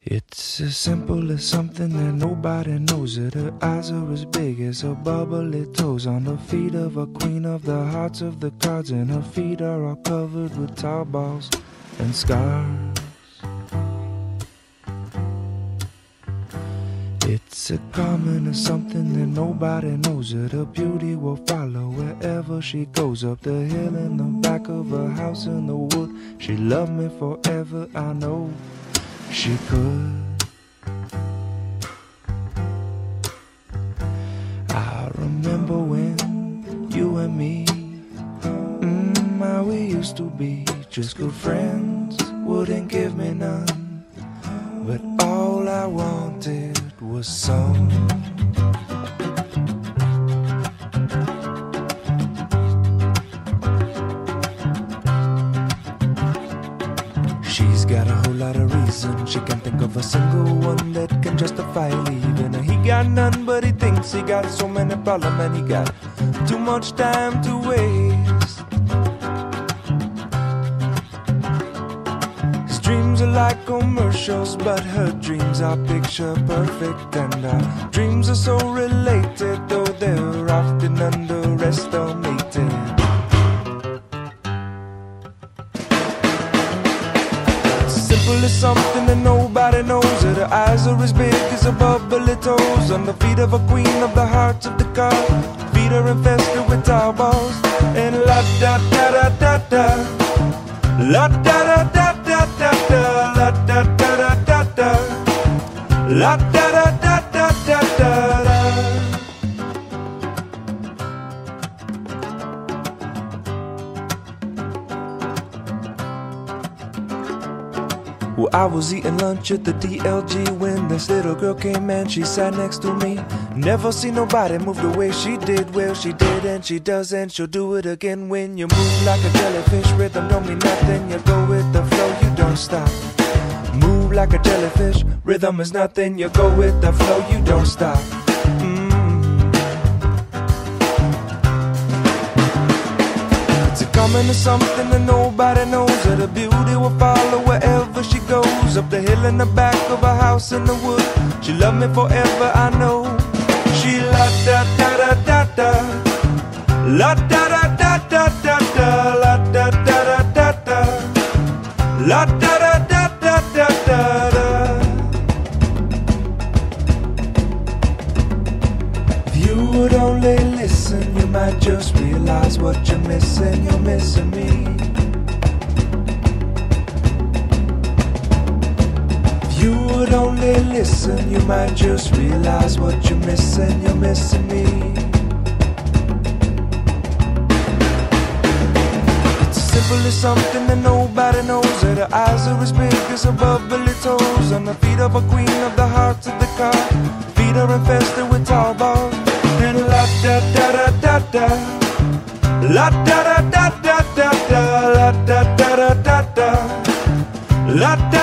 It's as simple as something that nobody knows it. Her eyes are as big as her bubbly toes. On the feet of a queen of the hearts of the cards, and her feet are all covered with tar balls and scars. It's a common as something that nobody knows it. Her beauty will follow wherever she goes. Up the hill in the back of her house in the wood. She loved me forever, I know she could. I remember when you and me, how we used to be just good friends. Wouldn't give me none, but all I wanted was some. She's got a whole lot of reasons. She can't think of a single one that can justify leaving her. He got none, but he thinks he got so many problems, and he got too much time to waste. His dreams are like commercials, but her dreams are picture perfect, and our dreams are so related, though they're often underestimated. Simple as something that nobody knows it. Her eyes are as big as her bubbly toes. On the feet of a queen of the hearts of the car. Feet are infested with tar balls. And la da da da da da, la da da da da da da, la da da da da da, la da da da da da da. Well, I was eating lunch at the DLG when this little girl came and she sat next to me. Never seen nobody move the way she did. Well, she did and she does and she'll do it again. When you move like a jellyfish, rhythm don't mean nothing. You go with the flow, you don't stop. Move like a jellyfish, rhythm is nothing. You go with the flow, you don't stop. Coming to something that nobody knows, that her beauty will follow wherever she goes. Up the hill in the back of her house in the wood. She loved me forever, I know. She la da da da da da, la da da da da da da, la da da da da da, la da da da da da da. If you would only listen, you might just realize what you're missing. You're missing me. If you would only listen, you might just realize what you're missing. You're missing me. It's as simple as something that nobody knows, that her eyes are as big as her bubbly toes. On the feet of a queen of the hearts of the car. Feet are infested with tar balls. And la da da da da da, la da da da da da da, la da da da da da, la da